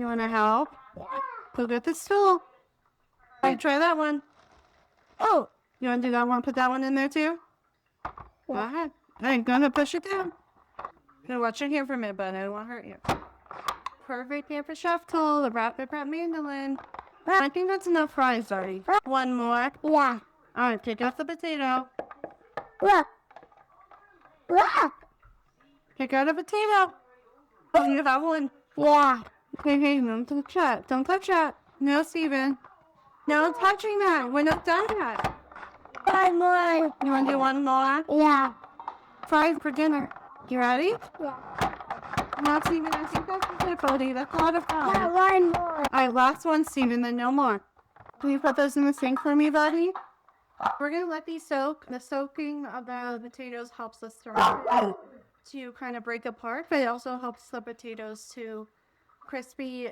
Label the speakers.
Speaker 1: You want to help? Go get the stool. Hey, try that one.
Speaker 2: Oh,
Speaker 1: You want to do that one? Put that one in there too? Go ahead. I'm going to push it down. Now watch your hand for a minute, but I don't want to hurt you. Perfect hand for chef tool, the rapid prep mandolin. I think that's enough fries, buddy. One more.
Speaker 2: yeah.
Speaker 1: All right, take out the potato.
Speaker 2: Look. Look.
Speaker 1: Take out a potato. Oh, you have one.
Speaker 2: Yeah.
Speaker 1: Hey, don't touch that. Don't touch that. No, Steven. No touching that. We're not done yet.
Speaker 2: One more.
Speaker 1: You want to do one more?
Speaker 2: Yeah.
Speaker 1: Fries for dinner. You ready?
Speaker 2: Yeah.
Speaker 1: Not Steven. I think that's a good, buddy. That's a lot of fun.
Speaker 2: Yeah, one more.
Speaker 1: All right, last one, Steven, then no more. Can you put those in the sink for me, buddy? We're going to let these soak. The soaking of the potatoes helps the starch to kind of break apart, but it also helps the potatoes to crispy